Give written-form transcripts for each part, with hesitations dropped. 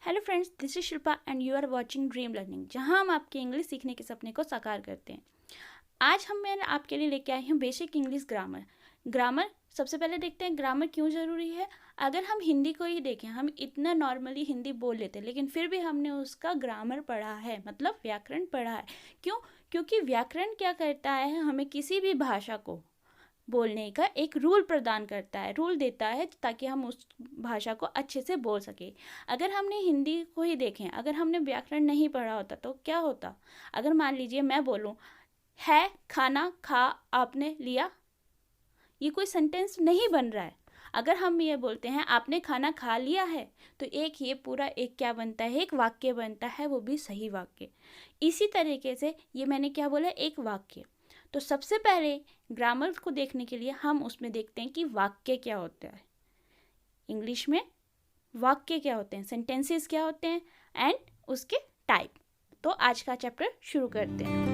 Hello friends, this is Shilpa and you are watching dream learning, जहां हम आपके English सीखने के सपने को साकार करते हैं। आज मैं आपके लिए लेके आई हूँ बेसिक इंग्लिश ग्रामर। सबसे पहले देखते हैं ग्रामर क्यों ज़रूरी है। अगर हम हिंदी को ही देखें, हम इतना नॉर्मली हिंदी बोल लेते हैं, लेकिन फिर भी हमने उसका ग्रामर पढ़ा है, मतलब व्याकरण पढ़ा है। क्यों? क्योंकि व्याकरण क्या करता है, हमें किसी भी भाषा को बोलने का एक रूल प्रदान करता है, रूल देता है, ताकि हम उस भाषा को अच्छे से बोल सके। अगर हमने हिंदी को ही देखें, अगर हमने व्याकरण नहीं पढ़ा होता तो क्या होता। अगर मान लीजिए मैं बोलूँ है खाना खा आपने लिया, ये कोई सेंटेंस नहीं बन रहा है। अगर हम ये बोलते हैं आपने खाना खा लिया है, तो एक ये पूरा एक क्या बनता है, एक वाक्य बनता है, वो भी सही वाक्य। इसी तरीके से ये मैंने क्या बोला, एक वाक्य। तो सबसे पहले ग्रामर को देखने के लिए हम उसमें देखते हैं कि वाक्य क्या होता है। इंग्लिश में वाक्य क्या होते हैं, सेंटेंसेस क्या होते हैं एंड उसके टाइप। तो आज का चैप्टर शुरू करते हैं।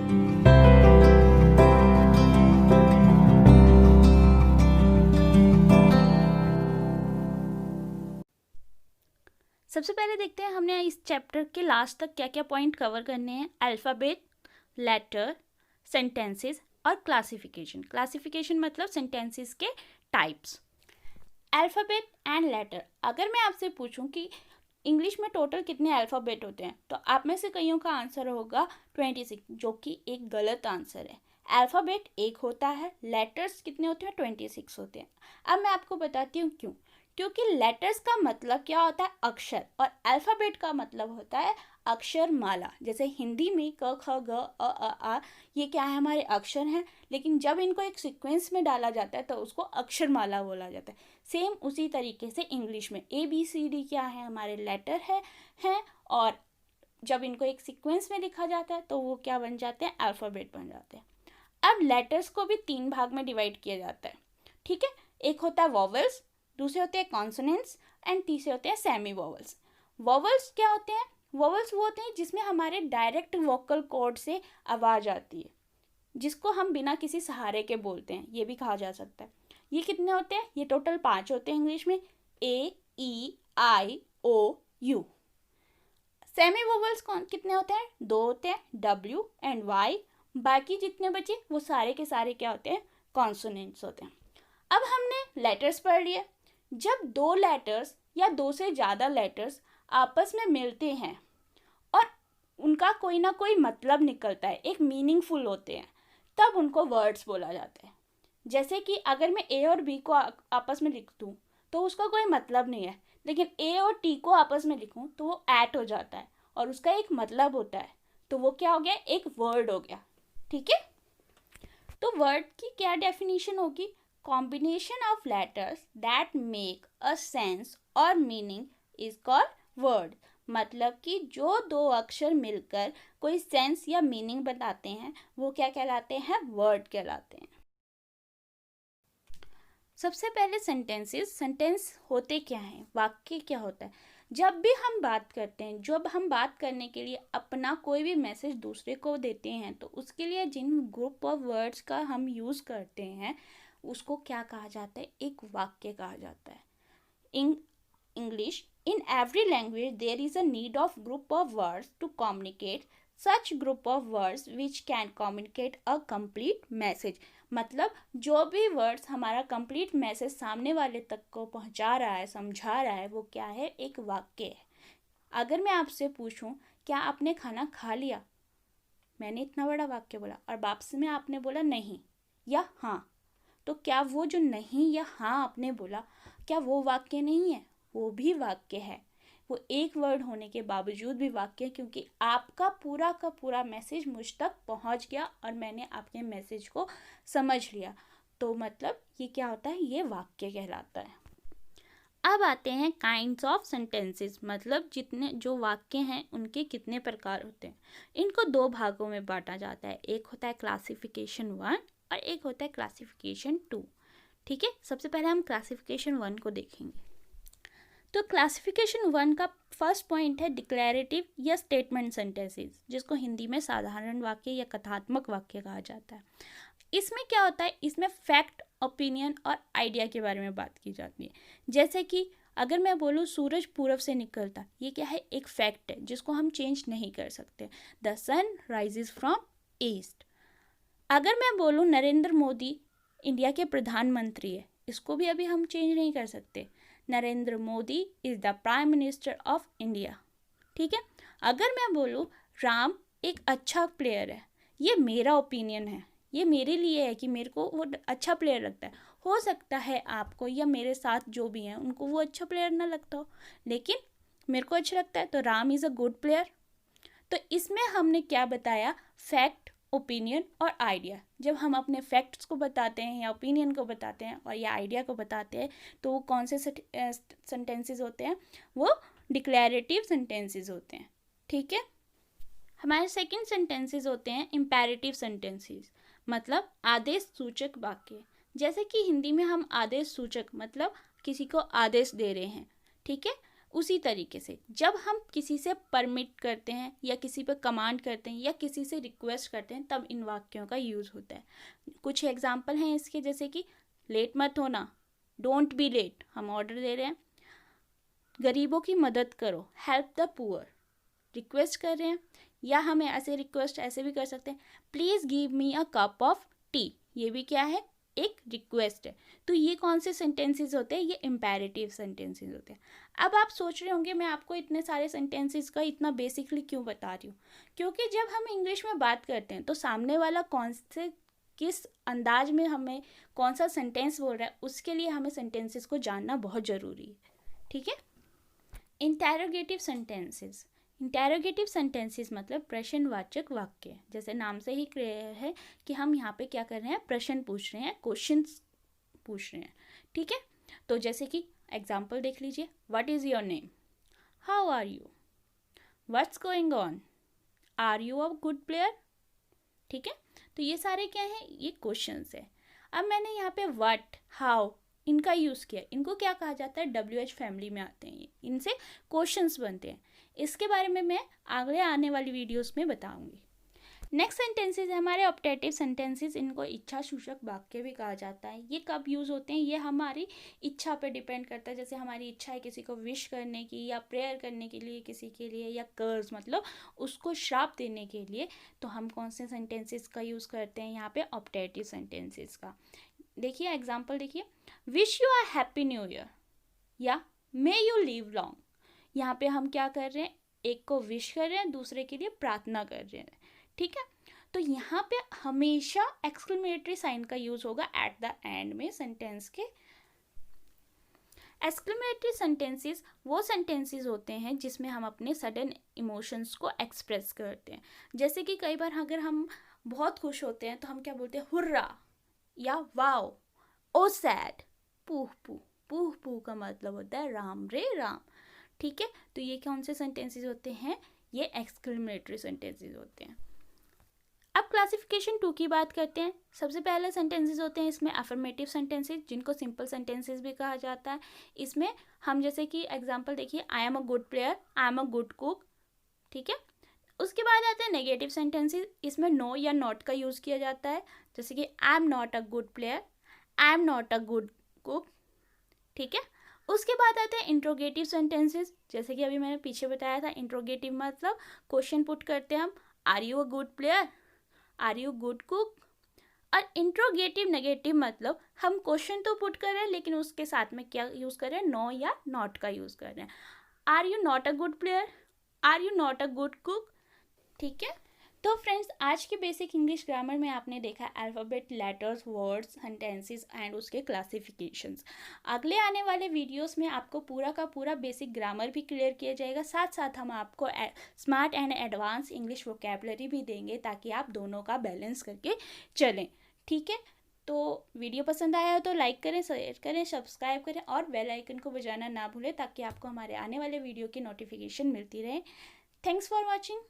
सबसे पहले देखते हैं हमने इस चैप्टर के लास्ट तक क्या क्या पॉइंट कवर करने हैं। अल्फ़ाबेट, लेटर, सेंटेंसेस और क्लासिफिकेशन। क्लासिफिकेशन मतलब सेंटेंसेस के टाइप्स। Alphabet and later. अगर मैं आपसे पूछूं कि इंग्लिश में टोटल कितने अल्फ़ाबेट होते हैं, तो आप में से कईयों का आंसर होगा 26, जो कि एक गलत आंसर है। अल्फ़ाबेट एक होता है, लेटर्स कितने होते हैं, 26 होते हैं। अब मैं आपको बताती हूँ क्यों। क्योंकि लेटर्स का मतलब क्या होता है, अक्षर, और अल्फ़ाबेट का मतलब होता है अक्षर माला। जैसे हिंदी में क ख ग आ, ये क्या है, हमारे अक्षर हैं, लेकिन जब इनको एक सीक्वेंस में डाला जाता है तो उसको अक्षर माला बोला जाता है। सेम उसी तरीके से इंग्लिश में ABCD क्या है, हमारे लेटर हैं, और जब इनको एक सीक्वेंस में लिखा जाता है तो वो क्या बन जाते हैं, अल्फ़ाबेट बन जाते हैं। अब लेटर्स को भी 3 भाग में डिवाइड किया जाता है, ठीक है। एक होता है वॉवल्स, दूसरे होते हैं कॉन्सोनेंट्स एंड तीसरे होते हैं सेमी वॉवल्स। वॉवल्स क्या होते हैं, वॉवल्स वो होते हैं जिसमें हमारे डायरेक्ट वोकल कॉर्ड से आवाज़ आती है, जिसको हम बिना किसी सहारे के बोलते हैं, ये भी कहा जा सकता है। ये कितने होते हैं, ये टोटल 5 होते हैं इंग्लिश में, AEIOU। सेमी वोवल्स कौन कितने होते हैं, 2 होते हैं, W एंड Y। बाकी जितने बचे वो सारे के सारे क्या होते हैं, कॉन्सोनेंट्स होते हैं। अब हमने लेटर्स पढ़ लिए। जब 2 लेटर्स या 2 से ज़्यादा लेटर्स आपस में मिलते हैं और उनका कोई ना कोई मतलब निकलता है, एक मीनिंगफुल होते हैं, तब उनको वर्ड्स बोला जाता है। जैसे कि अगर मैं A और B को आपस में लिख दूँ तो उसका कोई मतलब नहीं है, लेकिन A और T को आपस में लिखूँ तो वो ऐट हो जाता है और उसका एक मतलब होता है, तो वो क्या हो गया, एक वर्ड हो गया, ठीक है। तो वर्ड की क्या डेफिनेशन होगी, combination of letters that make a sense और मीनिंग इज कॉल्ड वर्ड। मतलब कि जो 2 अक्षर मिलकर कोई सेंस या मीनिंग बताते हैं वो क्या कहलाते हैं, वर्ड कहलाते हैं। सबसे पहले सेंटेंस होते क्या हैं, वाक्य क्या होता है। जब भी हम बात करते हैं, जब हम बात करने के लिए अपना कोई भी मैसेज दूसरे को देते हैं, तो उसके लिए जिन ग्रुप ऑफ वर्ड्स का हम यूज़ करते हैं उसको क्या कहा जाता है, एक वाक्य कहा जाता है। In English, in every language there is a need of group of words to communicate such group of words which can communicate a complete message। मतलब जो भी वर्ड्स हमारा कंप्लीट मैसेज सामने वाले तक को पहुंचा रहा है, समझा रहा है, वो क्या है, एक वाक्य है। अगर मैं आपसे पूछूं क्या आपने खाना खा लिया, मैंने इतना बड़ा वाक्य बोला और वापस में आपने बोला नहीं या हाँ, तो क्या वो जो नहीं या हाँ आपने बोला, क्या वो वाक्य नहीं है, वो भी वाक्य है। वो एक वर्ड होने के बावजूद भी वाक्य, क्योंकि आपका पूरा का पूरा मैसेज मुझ तक पहुंच गया और मैंने आपके मैसेज को समझ लिया, तो मतलब ये क्या होता है, ये वाक्य कहलाता है। अब आते हैं काइंड्स ऑफ सेंटेंसेस, मतलब जितने जो वाक्य हैं उनके कितने प्रकार होते हैं। इनको 2 भागों में बांटा जाता है, एक होता है क्लासिफिकेशन 1 और एक होता है क्लासिफिकेशन 2, ठीक है। सबसे पहले हम क्लासिफिकेशन 1 को देखेंगे। तो क्लासिफिकेशन 1 का फर्स्ट पॉइंट है डिक्लेरेटिव या स्टेटमेंट सेंटेंसेस, जिसको हिंदी में साधारण वाक्य या कथात्मक वाक्य कहा जाता है। इसमें क्या होता है, इसमें फैक्ट, ओपिनियन और आइडिया के बारे में बात की जाती है। जैसे कि अगर मैं बोलूँ सूरज पूरब से निकलता, ये क्या है, एक फैक्ट है जिसको हम चेंज नहीं कर सकते। The sun rises from east. अगर मैं बोलूँ नरेंद्र मोदी इंडिया के प्रधानमंत्री है, इसको भी अभी हम चेंज नहीं कर सकते। Narendra Modi is the prime minister of India, ठीक है। अगर मैं बोलूँ राम एक अच्छा प्लेयर है, ये मेरा ओपिनियन है, ये मेरे लिए है कि मेरे को वो अच्छा प्लेयर लगता है। हो सकता है आपको या मेरे साथ जो भी हैं उनको वो अच्छा प्लेयर ना लगता हो, लेकिन मेरे को अच्छा लगता है, तो Ram is a good player. तो इसमें हमने क्या बताया, फैक्ट, ओपिनियन और आइडिया। जब हम अपने फैक्ट्स को बताते हैं या ओपिनियन को बताते हैं और या आइडिया को बताते हैं, तो वो कौन से सेंटेंसेस होते हैं, वो डिक्लेरेटिव सेंटेंसेस होते हैं, ठीक है। हमारे सेकंड सेंटेंसेस होते हैं इम्पेरेटिव सेंटेंसेस, मतलब आदेश सूचक वाक्य। जैसे कि हिंदी में हम आदेश सूचक मतलब किसी को आदेश दे रहे हैं, ठीक है। उसी तरीके से जब हम किसी से परमिट करते हैं या किसी पर कमांड करते हैं या किसी से रिक्वेस्ट करते हैं, तब इन वाक्यों का यूज़ होता है। कुछ एग्जाम्पल हैं इसके, जैसे कि लेट मत होना, डोंट बी लेट, हम ऑर्डर दे रहे हैं। गरीबों की मदद करो, हेल्प द पुअर, रिक्वेस्ट कर रहे हैं। या हमें ऐसे रिक्वेस्ट ऐसे भी कर सकते हैं, please give me a cup of T, ये भी क्या है, एक रिक्वेस्ट है। तो ये कौन से सेंटेंसेस होते हैं, ये इम्पेरेटिव सेंटेंसेस होते हैं। अब आप सोच रहे होंगे मैं आपको इतने सारे सेंटेंसेस का इतना बेसिकली क्यों बता रही हूँ, क्योंकि जब हम इंग्लिश में बात करते हैं तो सामने वाला कौन से किस अंदाज में हमें कौन सा सेंटेंस बोल रहा है, उसके लिए हमें सेंटेंसेस को जानना बहुत ज़रूरी है, ठीक है। इंटेरोगेटिव सेंटेंसेस, इंटेरोगेटिव सेंटेंसेस मतलब प्रश्नवाचक वाक्य। जैसे नाम से ही क्लियर है कि हम यहाँ पे क्या कर रहे हैं, प्रश्न पूछ रहे हैं, क्वेश्चंस पूछ रहे हैं, ठीक है। तो जैसे कि एग्जाम्पल देख लीजिए, what is your name, how are you, what's going on, are you a good player, ठीक है। तो ये सारे क्या हैं, ये क्वेश्चंस है। अब मैंने यहाँ पे व्हाट, हाउ इनका यूज़ किया, इनको क्या कहा जाता है, WH फैमिली में आते हैं ये, इनसे क्वेश्चंस बनते हैं। इसके बारे में मैं आगे आने वाली वीडियोस में बताऊंगी। नेक्स्ट सेंटेंसेस है हमारे ऑप्टेटिव सेंटेंसेस, इनको इच्छा सूचक वाक्य भी कहा जाता है। ये कब यूज़ होते हैं, ये हमारी इच्छा पे डिपेंड करता है। जैसे हमारी इच्छा है किसी को विश करने की या प्रेयर करने के लिए किसी के लिए, या कर्ज मतलब उसको श्राप देने के लिए, तो हम कौन से सेंटेंसेस का यूज़ करते हैं यहाँ पे, ऑप्टेटिव सेंटेंसेस का। देखिए एग्जाम्पल देखिए, wish you a happy new year या मे यू लिव लॉन्ग। यहाँ पे हम क्या कर रहे हैं, एक को विश कर रहे हैं, दूसरे के लिए प्रार्थना कर रहे हैं, ठीक है। तो यहाँ पे हमेशा एक्सक्लेमेटरी साइन का यूज होगा एट द एंड में सेंटेंस के। एक्सक्लेमेटरी सेंटेंसेस वो सेंटेंसेस होते हैं जिसमें हम अपने सडन इमोशंस को एक्सप्रेस करते हैं। जैसे कि कई बार अगर हम बहुत खुश होते हैं तो हम क्या बोलते हैं, हुर्रा या वाओ, ओ सैड, पूह पूह। पूह पूह का मतलब होता है राम रे राम, ठीक है। तो ये कौन से सेंटेंसेस होते हैं, ये एक्सक्लेमेटरी सेंटेंसेस होते हैं। अब क्लासिफिकेशन 2 की बात करते हैं। सबसे पहले सेंटेंसेस होते हैं इसमें अफर्मेटिव सेंटेंसेस, जिनको सिंपल सेंटेंसेस भी कहा जाता है। इसमें हम जैसे कि एग्जांपल देखिए, I am a good player, I am a good cook, ठीक है। उसके बाद आते हैं नेगेटिव सेंटेंसेस, इसमें नो या नॉट का यूज़ किया जाता है। जैसे कि I am not a good player, I am not a good cook, ठीक है। उसके बाद आते हैं इंट्रोगेटिव सेंटेंसेस, जैसे कि अभी मैंने पीछे बताया था, इंट्रोगेटिव मतलब क्वेश्चन पुट करते हैं हम, are you a good player, are you good cook. और इंट्रोगेटिव नेगेटिव मतलब हम क्वेश्चन तो पुट कर रहे हैं लेकिन उसके साथ में क्या यूज़ कर रहे हैं, नो या नॉट का यूज़ कर रहे हैं। Are you not a good player, are you not a good cook, ठीक है। तो फ्रेंड्स, आज के बेसिक इंग्लिश ग्रामर में आपने देखा alphabet, letters, words, sentences and उसके क्लासिफिकेशंस। अगले आने वाले वीडियोस में आपको पूरा का पूरा बेसिक ग्रामर भी क्लियर किया जाएगा, साथ साथ हम आपको smart and advance English vocabulary भी देंगे ताकि आप दोनों का बैलेंस करके चलें, ठीक है। तो वीडियो पसंद आया हो तो लाइक करें, शेयर करें, सब्सक्राइब करें और बेल आइकन को बजाना ना भूलें ताकि आपको हमारे आने वाले वीडियो की नोटिफिकेशन मिलती रहे। Thanks for watching.